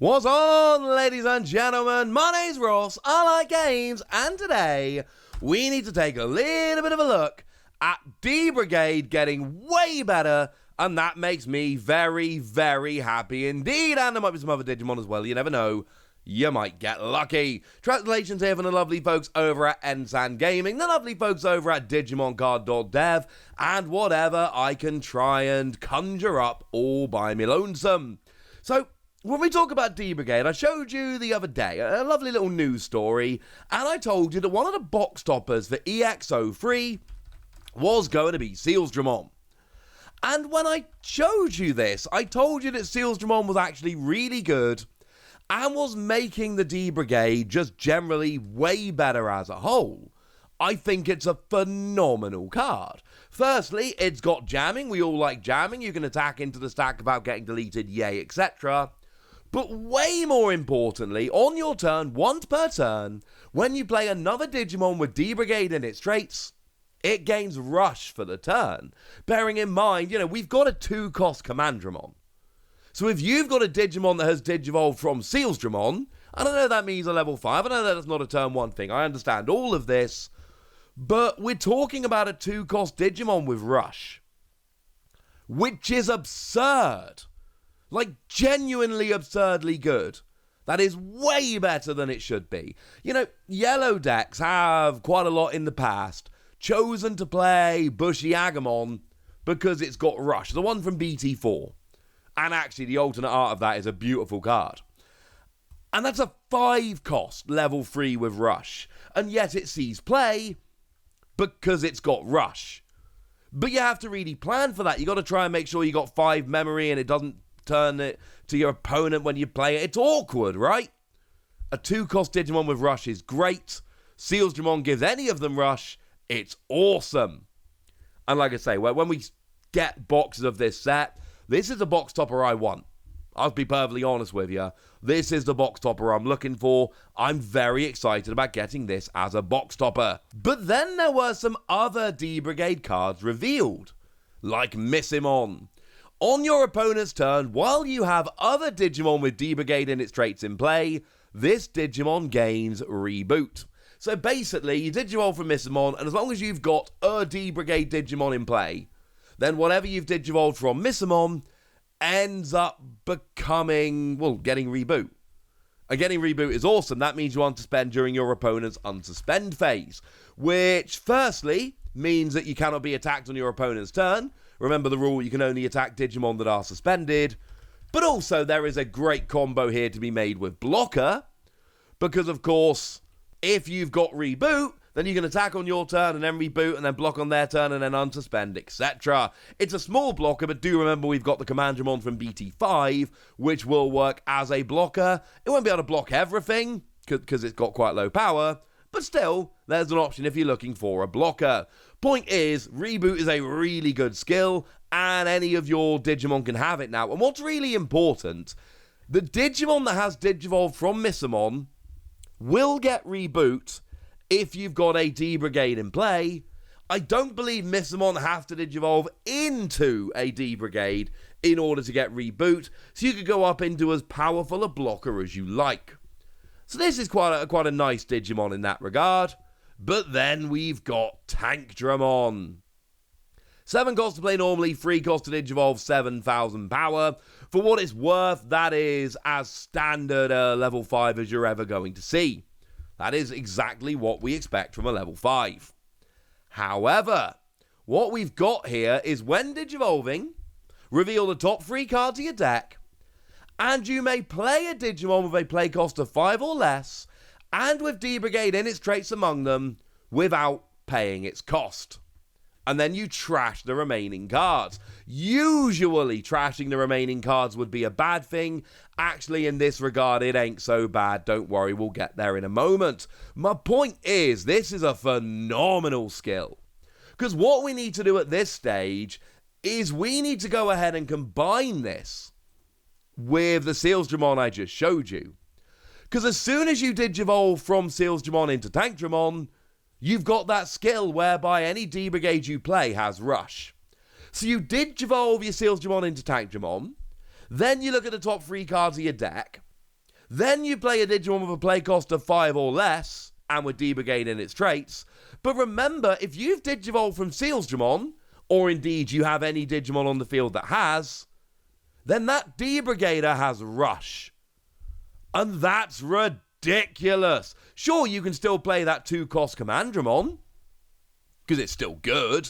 What's on, ladies and gentlemen? My name's Ross, I like games, and today we need to take a little bit of a look at D-Brigade getting way better, and that makes me very, very happy indeed. And there might be some other Digimon as well, you never know. You might get lucky. Translations here from the lovely folks over at Ensan Gaming, the lovely folks over at DigimonCard.dev, and whatever I can try and conjure up all by me lonesome. So, when we talk about D-Brigade, I showed you the other day a lovely little news story, and I told you that one of the box toppers for EX-03 was going to be Sealsdramon. And when I showed you this, I told you that Sealsdramon was actually really good and was making the D-Brigade just generally way better as a whole. I think it's a phenomenal card. Firstly, it's got jamming. We all like jamming. You can attack into the stack without getting deleted, yay, etc. But way more importantly, on your turn, once per turn, when you play another Digimon with D-Brigade in its traits, it gains Rush for the turn. Bearing in mind, we've got a 2-cost Commandramon. So if you've got a Digimon that has Digivolved from Sealsdramon, I don't know that means a level 5, I know that's not a turn 1 thing, I understand all of this, but we're talking about a 2-cost Digimon with Rush, which is absurd. Like, genuinely absurdly good. That is way better than it should be. Yellow decks have, quite a lot in the past, chosen to play Bushy Agumon because it's got Rush, the one from BT4. And actually, the alternate art of that is a beautiful card. And that's a 5-cost level 3 with Rush. And yet it sees play because it's got Rush. But you have to really plan for that. You got to try and make sure you got 5 memory and it doesn't turn it to your opponent when you play it. It's awkward, right? A 2-cost Digimon with Rush is great. Sealsdramon gives any of them Rush. It's awesome. And like I say, when we get boxes of this set, this is the box topper I want. I'll be perfectly honest with you. This is the box topper I'm looking for. I'm very excited about getting this as a box topper. But then there were some other D-Brigade cards revealed, like Missimon. On your opponent's turn, while you have other Digimon with D-Brigade in its traits in play, this Digimon gains Reboot. So basically, you Digivolve from Missimon, and as long as you've got a D-Brigade Digimon in play, then whatever you've Digivolved from Missimon ends up becoming, getting Reboot. And getting Reboot is awesome. That means you unsuspend during your opponent's unsuspend phase, which firstly means that you cannot be attacked on your opponent's turn. Remember the rule, you can only attack Digimon that are suspended. But also, there is a great combo here to be made with Blocker, because of course, if you've got Reboot, then you can attack on your turn and then Reboot and then block on their turn and then unsuspend, etc. It's a small blocker, but do remember we've got the Commandramon from BT5, which will work as a blocker. It won't be able to block everything, because it's got quite low power, but still, there's an option if you're looking for a blocker. Point is, Reboot is a really good skill, and any of your Digimon can have it now. And what's really important, the Digimon that has Digivolved from Missimon will get Reboot if you've got a D-Brigade in play. I don't believe Missimon have to Digivolve into a D-Brigade in order to get Reboot, so you could go up into as powerful a blocker as you like. So this is quite a nice Digimon in that regard. But then we've got Tankdramon. 7 costs to play normally, 3 costs to Digivolve, 7,000 power. For what it's worth, that is as standard a level 5 as you're ever going to see. That is exactly what we expect from a level 5. However, what we've got here is when Digivolving, reveal the top 3 cards of your deck, and you may play a Digimon with a play cost of 5 or less, and with D-Brigade in its traits among them, without paying its cost. And then you trash the remaining cards. Usually, trashing the remaining cards would be a bad thing. Actually, in this regard, it ain't so bad. Don't worry, we'll get there in a moment. My point is, this is a phenomenal skill. Because what we need to do at this stage is we need to go ahead and combine this with the Sealsdramon I just showed you. Because as soon as you Digivolve from Sealsdramon into Tankdramon, you've got that skill whereby any D-Brigade you play has Rush. So you Digivolve your Sealsdramon into Tankdramon, then you look at the top 3 cards of your deck, Then you play a Digimon with a play cost of 5 or less, and with D-Brigade in its traits. But remember, if you've Digivolved from Sealsdramon, or indeed you have any Digimon on the field that has, then that D-Brigader has Rush. And that's ridiculous. Sure, you can still play that 2-cost Commandramon, because it's still good.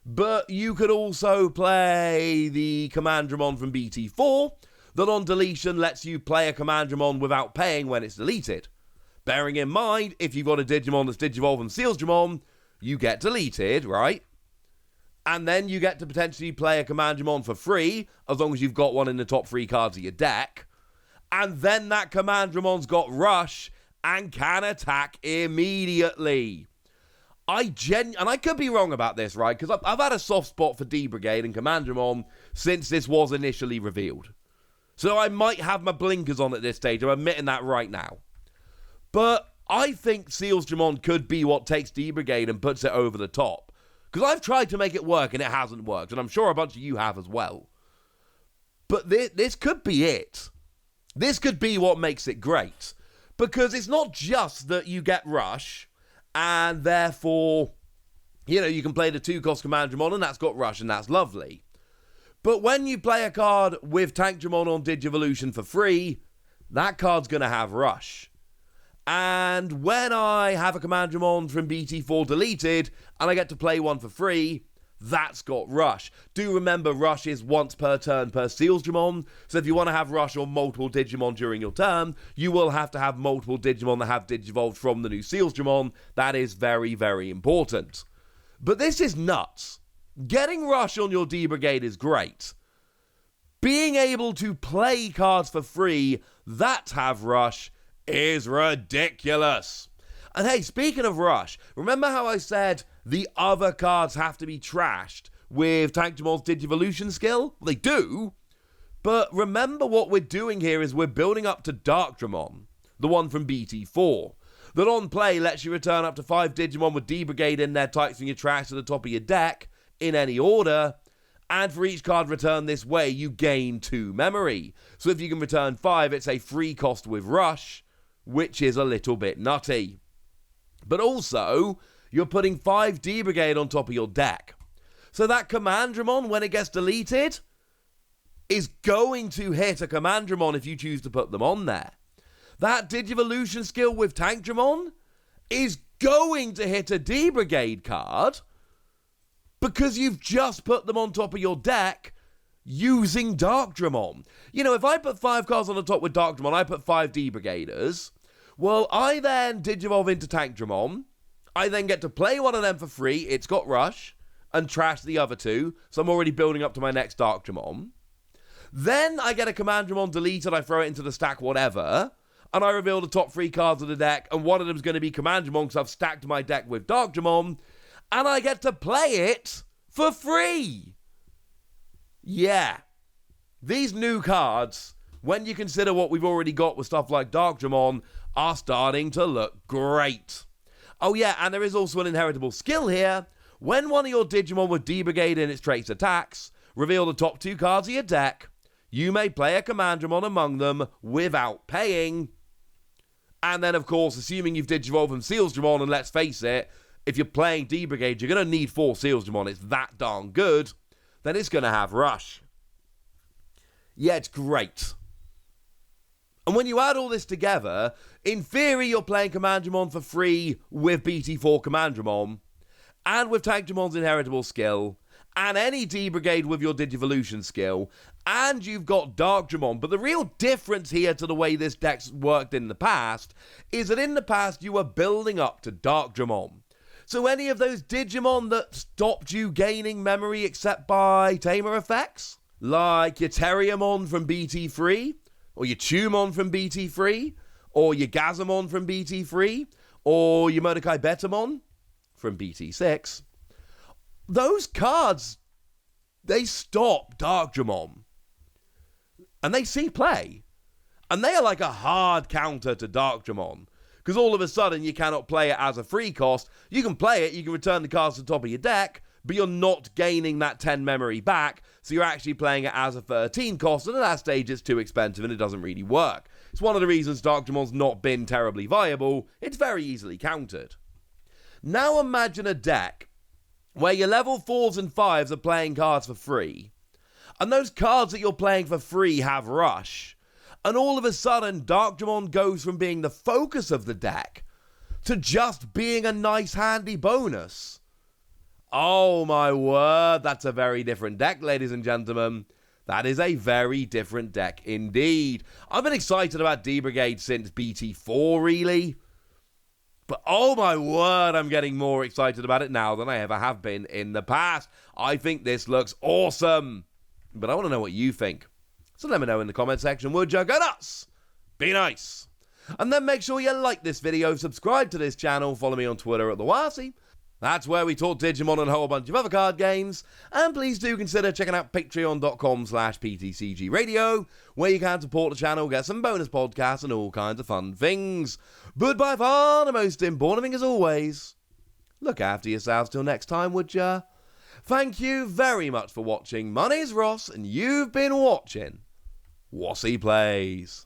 But you could also play the Commandramon from BT4, that on deletion lets you play a Commandramon without paying when it's deleted. Bearing in mind, if you've got a Digimon that's Digivolved from Sealsdramon, you get deleted, right? And then you get to potentially play a Commandramon for free, as long as you've got one in the top 3 cards of your deck. And then that Commandramon's got Rush and can attack immediately. And I could be wrong about this, right? Because I've had a soft spot for D-Brigade and Commandramon since this was initially revealed. So I might have my blinkers on at this stage. I'm admitting that right now. But I think Sealsdramon could be what takes D-Brigade and puts it over the top. Because I've tried to make it work and it hasn't worked. And I'm sure a bunch of you have as well. But this could be it. This could be what makes it great. Because it's not just that you get Rush, and therefore, you can play the 2-cost Commandramon, and that's got Rush, and that's lovely. But when you play a card with Tankdramon on Digivolution for free, that card's going to have Rush. And when I have a Commandramon from BT4 deleted, and I get to play one for free, that's got Rush. Do remember, Rush is once per turn per Sealsdramon, so if you want to have Rush on multiple Digimon during your turn, you will have to have multiple Digimon that have Digivolved from the new Sealsdramon. That is very, very important. But this is nuts. Getting Rush on your D-Brigade is great. Being able to play cards for free that have Rush is ridiculous. And hey, speaking of Rush, remember how I said the other cards have to be trashed with Tankdramon's Digivolution skill? Well, they do. But remember what we're doing here is we're building up to Darkdramon, the one from BT4, that on play lets you return up to 5 Digimon with D-Brigade in their types from your trash to the top of your deck, in any order, and for each card returned this way, you gain 2 memory. So if you can return 5, it's a free cost with Rush, which is a little bit nutty. But also, you're putting 5 D-Brigade on top of your deck. So that Commandramon, when it gets deleted, is going to hit a Commandramon if you choose to put them on there. That Digivolution skill with Tankdramon is going to hit a D-Brigade card because you've just put them on top of your deck using Darkdramon. If I put 5 cards on the top with Darkdramon, I put 5 D-Brigaders. Well, I then Digivolve into Tankdramon. I then get to play one of them for free. It's got Rush. And trash the other 2. So I'm already building up to my next Darkdramon. Then I get a Commandramon deleted. I throw it into the stack, whatever. And I reveal the top 3 cards of the deck. And one of them is going to be Commandramon because I've stacked my deck with Darkdramon. And I get to play it for free. Yeah. These new cards, when you consider what we've already got with stuff like Darkdramon, are starting to look great. Oh yeah, and there is also an inheritable skill here. When one of your Digimon with D-Brigade in its traits attacks, reveal the top 2 cards of your deck, you may play a Commandramon among them without paying. And then, of course, assuming you've Digivolved from Sealsdramon, and let's face it, if you're playing D-Brigade, you're going to need 4 Sealsdramon. It's that darn good. Then it's going to have Rush. Yeah, it's great. And when you add all this together, in theory, you're playing Commandramon for free with BT4 Commandramon, and with Tankdramon's inheritable skill, and any D-Brigade with your Digivolution skill, and you've got Darkdramon. But the real difference here to the way this deck's worked in the past is that in the past, you were building up to Darkdramon. So any of those Digimon that stopped you gaining memory except by Tamer effects, like your Terriermon from BT3, or your Tumon from BT3, or your Gazamon from BT3, or your Mordecai Betamon from BT6, those cards, they stop Darkdramon. And they see play. And they are like a hard counter to Darkdramon. Because all of a sudden, you cannot play it as a free cost. You can play it, you can return the cards to the top of your deck, but you're not gaining that 10 memory back, so you're actually playing it as a 13 cost, and at that stage, it's too expensive, and it doesn't really work. It's one of the reasons Darkdramon's not been terribly viable. It's very easily countered. Now imagine a deck where your level 4s and 5s are playing cards for free, and those cards that you're playing for free have Rush, and all of a sudden Darkdramon goes from being the focus of the deck to just being a nice handy bonus. Oh my word, that's a very different deck, ladies and gentlemen. That is a very different deck indeed. I've been excited about D-Brigade since BT4, really. But oh my word, I'm getting more excited about it now than I ever have been in the past. I think this looks awesome. But I want to know what you think. So let me know in the comment section, would you? Go nuts! Be nice! And then make sure you like this video, subscribe to this channel, follow me on Twitter at TheWasi. That's where we talk Digimon and a whole bunch of other card games. And please do consider checking out patreon.com/PTCG Radio, where you can support the channel, get some bonus podcasts and all kinds of fun things. But by far the most important thing as always, look after yourselves till next time, would ya? Thank you very much for watching. My name's Ross, and you've been watching Wasi Plays.